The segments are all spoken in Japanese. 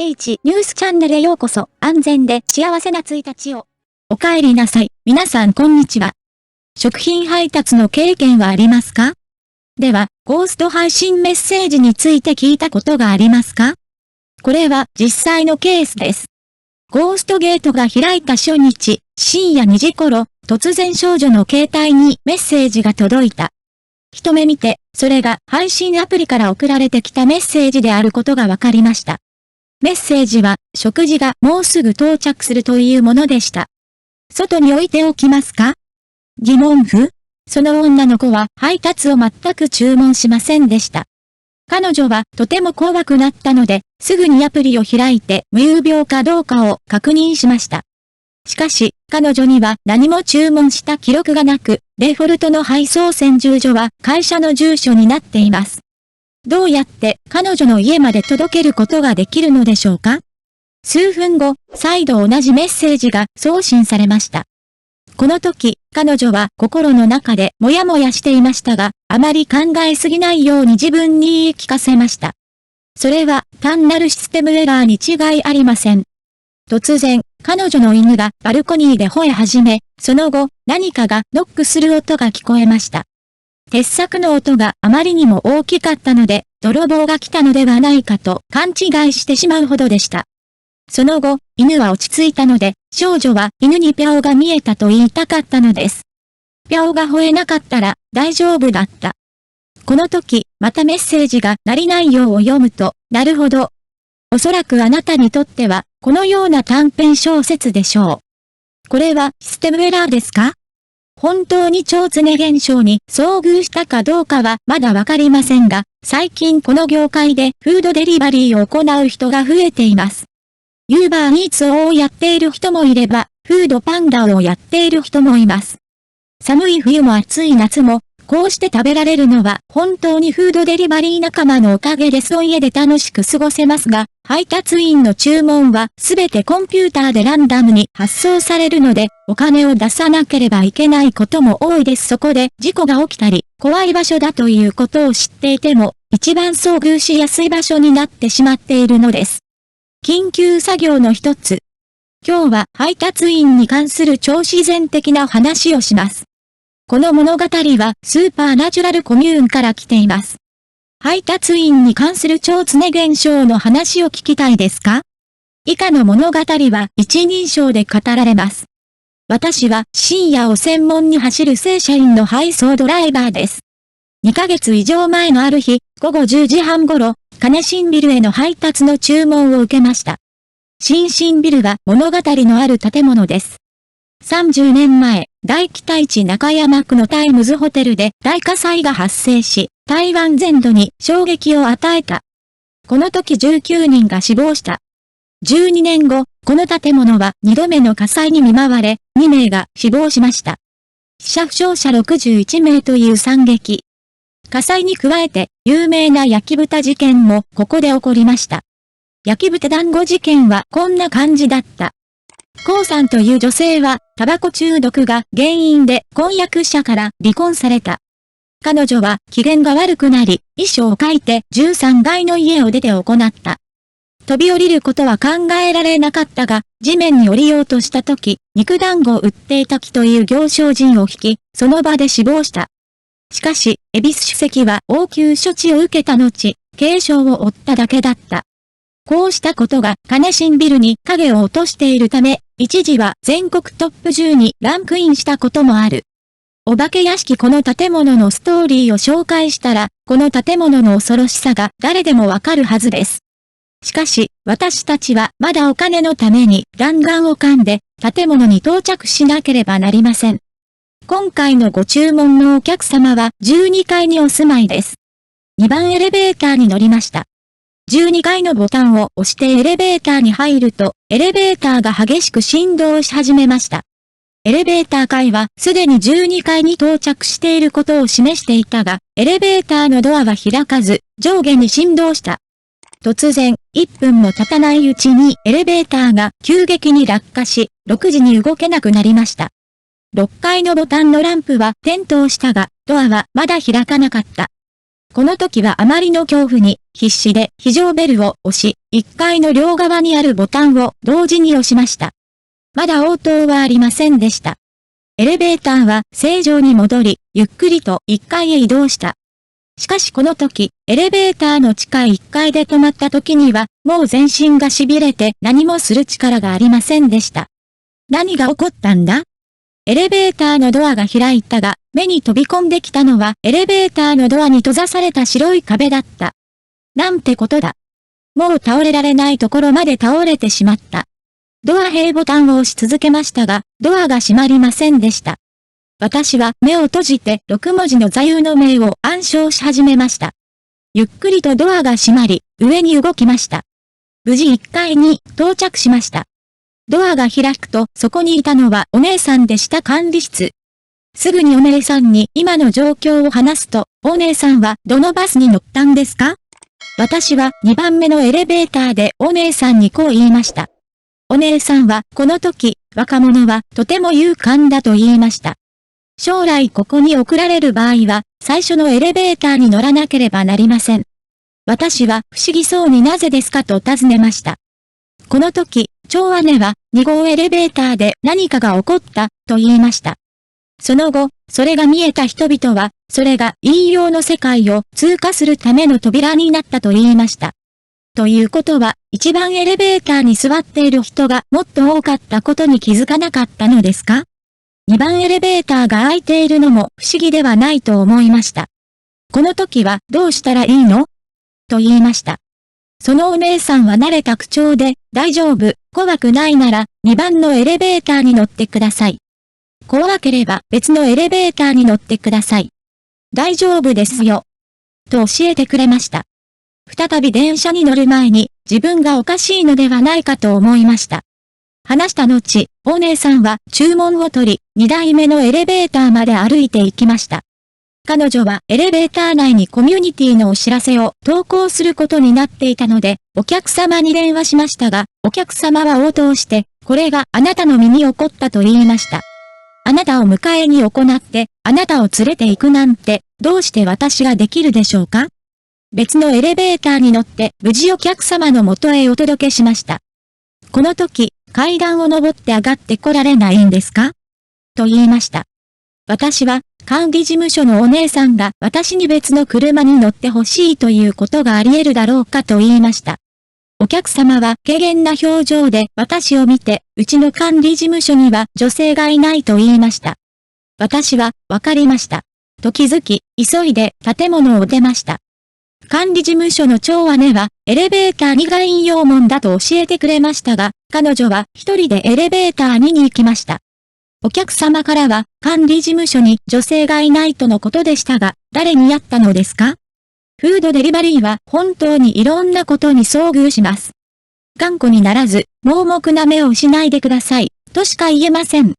H ニュースチャンネルへようこそ。安全で幸せな1日を。お帰りなさい。皆さんこんにちは。食品配達の経験はありますか？では、ゴースト配信メッセージについて聞いたことがありますか？これは実際のケースです。ゴーストゲートが開いた初日、深夜2時頃、突然少女の携帯にメッセージが届いた。一目見て、それが配信アプリから送られてきたメッセージであることが分かりました。メッセージは、食事がもうすぐ到着するというものでした。外に置いておきますか？疑問符？その女の子は配達を全く注文しませんでした。彼女はとても怖くなったので、すぐにアプリを開いて無郵病かどうかを確認しました。しかし、彼女には何も注文した記録がなく、デフォルトの配送専従所は会社の住所になっています。どうやって彼女の家まで届けることができるのでしょうか？数分後、再度同じメッセージが送信されました。この時、彼女は心の中でもやもやしていましたが、あまり考えすぎないように自分に言い聞かせました。それは単なるシステムエラーに違いありません。突然、彼女の犬がバルコニーで吠え始め、その後、何かがノックする音が聞こえました。鉄柵の音があまりにも大きかったので、泥棒が来たのではないかと勘違いしてしまうほどでした。その後、犬は落ち着いたので、少女は犬にピャオが見えたと言いたかったのです。ピャオが吠えなかったら大丈夫だった。この時、またメッセージが鳴り内容を読むと、なるほど。おそらくあなたにとっては、このような短編小説でしょう。これはシステムエラーですか？本当に超常現象に遭遇したかどうかはまだわかりませんが、最近この業界でフードデリバリーを行う人が増えています。Uber Eatsをやっている人もいれば、フードパンダをやっている人もいます。寒い冬も暑い夏も、こうして食べられるのは本当にフードデリバリー仲間のおかげです。家で楽しく過ごせますが、配達員の注文はすべてコンピューターでランダムに発送されるので、お金を出さなければいけないことも多いです。そこで事故が起きたり、怖い場所だということを知っていても、一番遭遇しやすい場所になってしまっているのです。緊急作業の一つ。今日は配達員に関する超自然的な話をします。この物語はスーパーナチュラルコミューンから来ています。配達員に関する超常現象の話を聞きたいですか？以下の物語は一人称で語られます。私は深夜を専門に走る正社員の配送ドライバーです。2ヶ月以上前のある日、午後10時半頃、金新ビルへの配達の注文を受けました。新ビルは物語のある建物です。30年前、大北市中山区のタイムズホテルで大火災が発生し、台湾全土に衝撃を与えた。この時19人が死亡した。12年後、この建物は2度目の火災に見舞われ、2名が死亡しました。死者負傷者61名という惨劇。火災に加えて、有名な焼き豚事件もここで起こりました。焼き豚団子事件はこんな感じだった。コウさんという女性は、タバコ中毒が原因で婚約者から離婚された。彼女は機嫌が悪くなり、遺書を書いて13階の家を出て行った。飛び降りることは考えられなかったが、地面に降りようとした時、肉団子を売っていた木という行商人を引き、その場で死亡した。しかし、恵比寿主席は応急処置を受けた後、軽傷を負っただけだった。こうしたことが金新ビルに影を落としているため、一時は全国トップ10にランクインしたこともある。お化け屋敷この建物のストーリーを紹介したら、この建物の恐ろしさが誰でもわかるはずです。しかし、私たちはまだお金のために弾丸を噛んで建物に到着しなければなりません。今回のご注文のお客様は12階にお住まいです。2番エレベーターに乗りました。12階のボタンを押してエレベーターに入ると、エレベーターが激しく振動し始めました。エレベーター階はすでに12階に到着していることを示していたが、エレベーターのドアは開かず、上下に振動した。突然、1分も経たないうちにエレベーターが急激に落下し、6時に動けなくなりました。6階のボタンのランプは点灯したが、ドアはまだ開かなかった。この時はあまりの恐怖に、必死で非常ベルを押し、1階の両側にあるボタンを同時に押しました。まだ応答はありませんでした。エレベーターは正常に戻り、ゆっくりと1階へ移動した。しかしこの時、エレベーターの地下1階で止まった時には、もう全身が痺れて何もする力がありませんでした。何が起こったんだ？エレベーターのドアが開いたが、目に飛び込んできたのはエレベーターのドアに閉ざされた白い壁だった。なんてことだ。もう倒れられないところまで倒れてしまった。ドア閉ボタンを押し続けましたが、ドアが閉まりませんでした。私は目を閉じて6文字の座右の銘を暗唱し始めました。ゆっくりとドアが閉まり、上に動きました。無事1階に到着しました。ドアが開くとそこにいたのはお姉さんでした。管理室。すぐにお姉さんに今の状況を話すと、お姉さんはどのバスに乗ったんですか？私は2番目のエレベーターでお姉さんにこう言いました。お姉さんはこの時、若者はとても勇敢だと言いました。将来ここに送られる場合は、最初のエレベーターに乗らなければなりません。私は不思議そうになぜですかと尋ねました。この時、長姉は2号エレベーターで何かが起こったと言いました。その後、それが見えた人々は、それが陰陽の世界を通過するための扉になったと言いました。ということは、1番エレベーターに座っている人がもっと多かったことに気づかなかったのですか？2番エレベーターが空いているのも不思議ではないと思いました。この時はどうしたらいいの？と言いました。そのお姉さんは慣れた口調で、大丈夫、怖くないなら2番のエレベーターに乗ってください。怖ければ別のエレベーターに乗ってください。大丈夫ですよ。と教えてくれました。再び電車に乗る前に自分がおかしいのではないかと思いました。話した後、お姉さんは注文を取り、2台目のエレベーターまで歩いて行きました。彼女はエレベーター内にコミュニティのお知らせを投稿することになっていたので、お客様に電話しましたが、お客様は応答して、これがあなたの身に起こったと言いました。あなたを迎えに行って、あなたを連れて行くなんて、どうして私ができるでしょうか？別のエレベーターに乗って無事お客様の元へお届けしました。この時、階段を登って上がってこられないんですか？と言いました。私は、管理事務所のお姉さんが私に別の車に乗ってほしいということがあり得るだろうかと言いました。お客様は軽減な表情で私を見て、うちの管理事務所には女性がいないと言いました。私は、わかりました。と気づき、急いで建物を出ました。管理事務所の長姉は、エレベーター2が陰陽門だと教えてくれましたが、彼女は一人でエレベーター2に行きました。お客様からは、管理事務所に女性がいないとのことでしたが、誰にやったのですか？フードデリバリーは本当にいろんなことに遭遇します。頑固にならず、盲目な目をしないでください、としか言えません。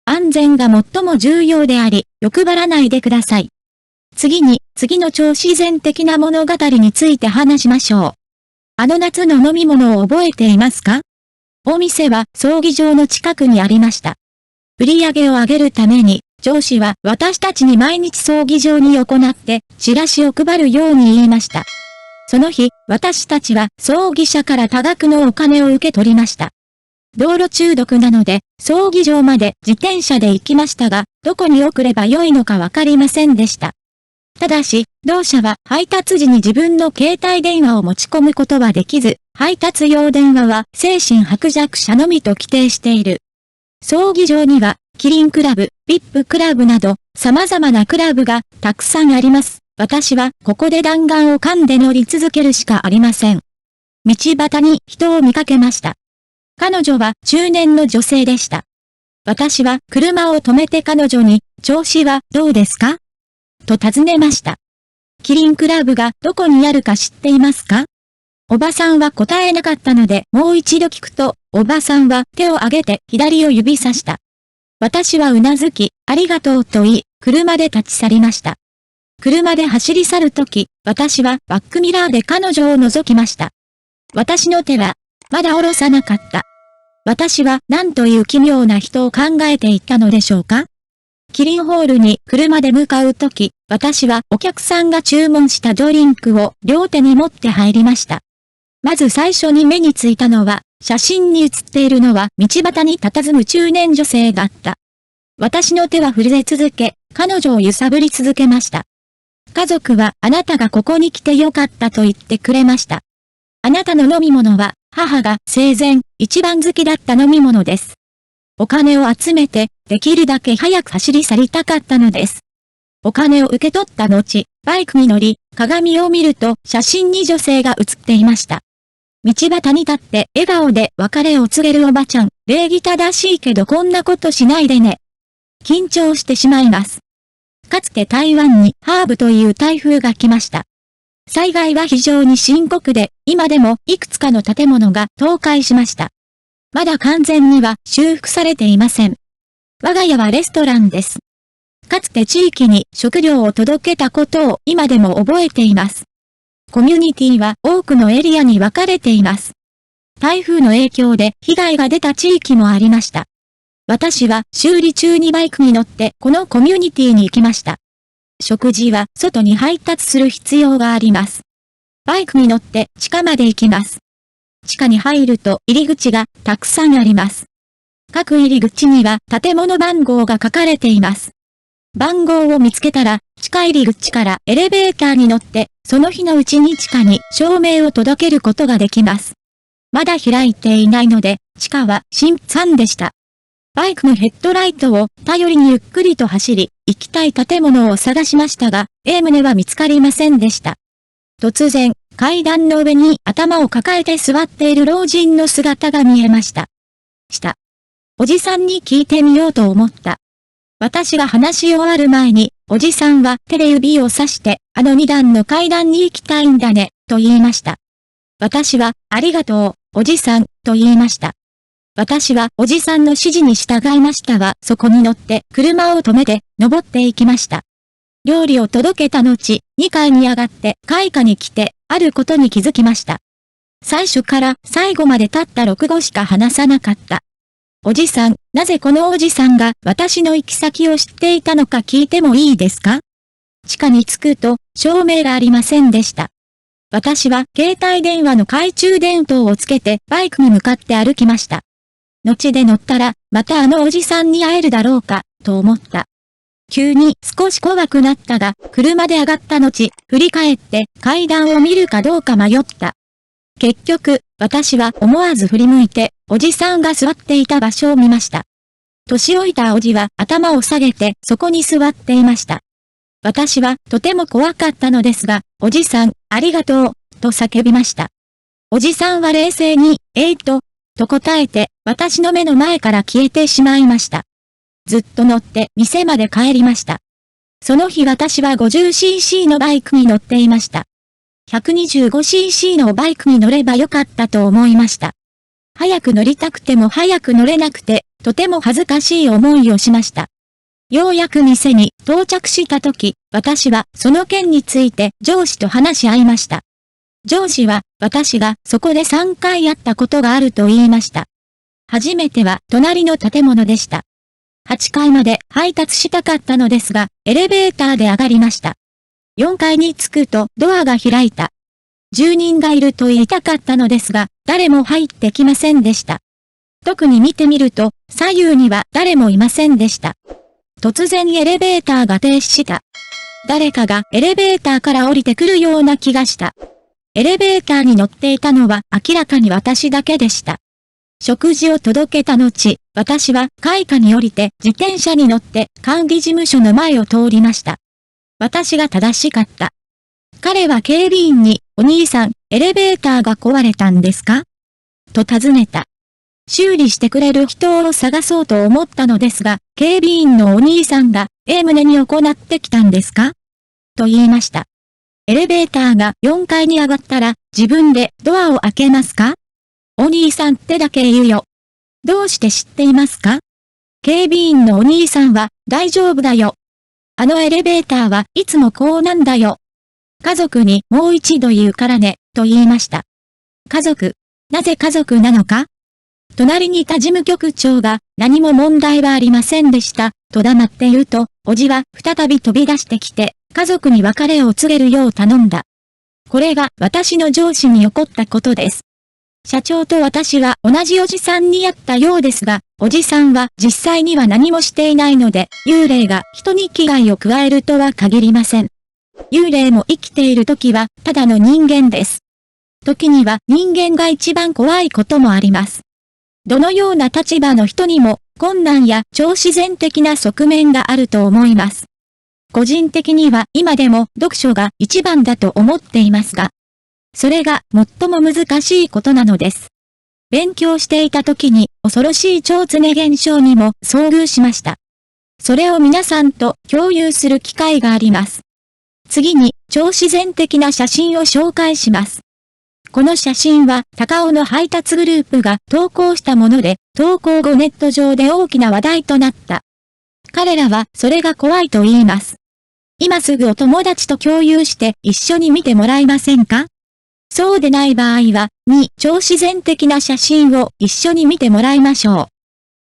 安全が最も重要であり、欲張らないでください。次の超自然的な物語について話しましょう。あの夏の飲み物を覚えていますか？お店は葬儀場の近くにありました。売り上げを上げるために、上司は私たちに毎日葬儀場に行ってチラシを配るように言いました。その日、私たちは葬儀社から多額のお金を受け取りました。道路中毒なので、葬儀場まで自転車で行きましたが、どこに送ればよいのかわかりませんでした。ただし、同社は配達時に自分の携帯電話を持ち込むことはできず、配達用電話は精神薄弱者のみと規定している。葬儀場には、キリンクラブ、VIP クラブなど、様々なクラブがたくさんあります。私はここで弾丸を噛んで乗り続けるしかありません。道端に人を見かけました。彼女は中年の女性でした。私は車を止めて彼女に、調子はどうですか？と尋ねました。キリンクラブがどこにあるか知っていますか？おばさんは答えなかったのでもう一度聞くと、おばさんは手を挙げて左を指さした。私はうなずき、ありがとうと言い、車で立ち去りました。車で走り去るとき、私はバックミラーで彼女を覗きました。私の手は、まだ下ろさなかった。私は何という奇妙な人を考えていたのでしょうか？キリンホールに車で向かうとき、私はお客さんが注文したドリンクを両手に持って入りました。まず最初に目についたのは、写真に写っているのは道端に佇む中年女性だった。私の手は震え続け、彼女を揺さぶり続けました。家族はあなたがここに来てよかったと言ってくれました。あなたの飲み物は母が生前一番好きだった飲み物です。お金を集めてできるだけ早く走り去りたかったのです。お金を受け取った後、バイクに乗り、鏡を見ると写真に女性が写っていました。道端に立って笑顔で別れを告げるおばちゃん、礼儀正しいけどこんなことしないでね。緊張してしまいます。かつて台湾にハーブという台風が来ました。災害は非常に深刻で、今でもいくつかの建物が倒壊しました。まだ完全には修復されていません。我が家はレストランです。かつて地域に食料を届けたことを今でも覚えています。コミュニティは多くのエリアに分かれています。台風の影響で被害が出た地域もありました。私は修理中にバイクに乗ってこのコミュニティに行きました。食事は外に配達する必要があります。バイクに乗って地下まで行きます。地下に入ると入り口がたくさんあります。各入り口には建物番号が書かれています。番号を見つけたら、地下入り口からエレベーターに乗って、その日のうちに地下に証明を届けることができます。まだ開いていないので、地下は新参でした。バイクのヘッドライトを頼りにゆっくりと走り、行きたい建物を探しましたが、棟は見つかりませんでした。突然、階段の上に頭を抱えて座っている老人の姿が見えました。おじさんに聞いてみようと思った。私が話し終わる前に、おじさんは手で指をさして、2段の階段に行きたいんだね、と言いました。私は、ありがとう、おじさん、と言いました。私はおじさんの指示に従いましたが、そこに乗って車を止めて、登っていきました。料理を届けた後、2階に上がって階下に来て、あることに気づきました。最初から最後までたった6語しか話さなかった。おじさん、なぜこのおじさんが私の行き先を知っていたのか聞いてもいいですか？地下に着くと、照明がありませんでした。私は携帯電話の懐中電灯をつけてバイクに向かって歩きました。後で乗ったら、またおじさんに会えるだろうか、と思った。急に少し怖くなったが、車で上がった後、振り返って階段を見るかどうか迷った。結局、私は思わず振り向いて、おじさんが座っていた場所を見ました。年老いたおじは頭を下げてそこに座っていました。私はとても怖かったのですが、おじさん、ありがとう、と叫びました。おじさんは冷静に、と答えて、私の目の前から消えてしまいました。ずっと乗って店まで帰りました。その日私は 50cc のバイクに乗っていました。125cc のバイクに乗ればよかったと思いました。早く乗りたくても早く乗れなくて、とても恥ずかしい思いをしました。ようやく店に到着した時、私はその件について上司と話し合いました。上司は私がそこで3回会ったことがあると言いました。初めては隣の建物でした。8階まで配達したかったのですが、エレベーターで上がりました。4階に着くとドアが開いた。住人がいると言いたかったのですが、誰も入ってきませんでした。特に見てみると、左右には誰もいませんでした。突然エレベーターが停止した。誰かがエレベーターから降りてくるような気がした。エレベーターに乗っていたのは明らかに私だけでした。食事を届けた後、私は階下に降りて自転車に乗って管理事務所の前を通りました。私が正しかった。彼は警備員に、お兄さん、エレベーターが壊れたんですか？と尋ねた。修理してくれる人を探そうと思ったのですが、警備員のお兄さんが、棟に行ってきたんですか？と言いました。エレベーターが4階に上がったら、自分でドアを開けますか？お兄さんってだけ言うよ。どうして知っていますか？警備員のお兄さんは、大丈夫だよ。エレベーターはいつもこうなんだよ。家族にもう一度言うからね、と言いました。家族。なぜ家族なのか？隣にいた事務局長が何も問題はありませんでした、と黙っていると、おじは再び飛び出してきて、家族に別れを告げるよう頼んだ。これが私の上司に起こったことです。社長と私は同じおじさんに会ったようですが、おじさんは実際には何もしていないので、幽霊が人に危害を加えるとは限りません。幽霊も生きている時はただの人間です。時には人間が一番怖いこともあります。どのような立場の人にも困難や超自然的な側面があると思います。個人的には今でも読書が一番だと思っていますが、それが最も難しいことなのです。勉強していた時に恐ろしい超常現象にも遭遇しました。それを皆さんと共有する機会があります。次に超自然的な写真を紹介します。この写真は高尾の配達グループが投稿したもので、投稿後ネット上で大きな話題となった。彼らはそれが怖いと言います。今すぐお友達と共有して一緒に見てもらえませんか？そうでない場合は、超自然的な写真を一緒に見てもらいましょう。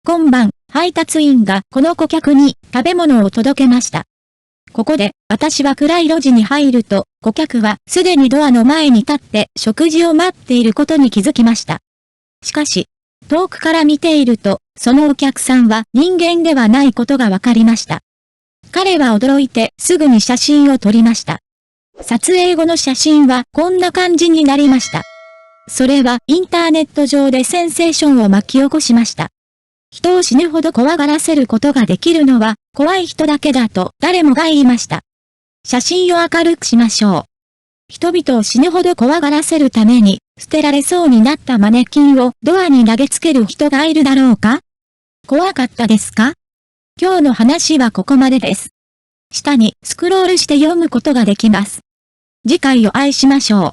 今晩、配達員がこの顧客に食べ物を届けました。ここで、私は暗い路地に入ると、顧客はすでにドアの前に立って食事を待っていることに気づきました。しかし、遠くから見ていると、そのお客さんは人間ではないことがわかりました。彼は驚いてすぐに写真を撮りました。撮影後の写真はこんな感じになりました。それはインターネット上でセンセーションを巻き起こしました。人を死ぬほど怖がらせることができるのは怖い人だけだと誰もが言いました。写真を明るくしましょう。人々を死ぬほど怖がらせるために捨てられそうになったマネキンをドアに投げつける人がいるだろうか？怖かったですか？今日の話はここまでです。下にスクロールして読むことができます。次回を愛しましょう。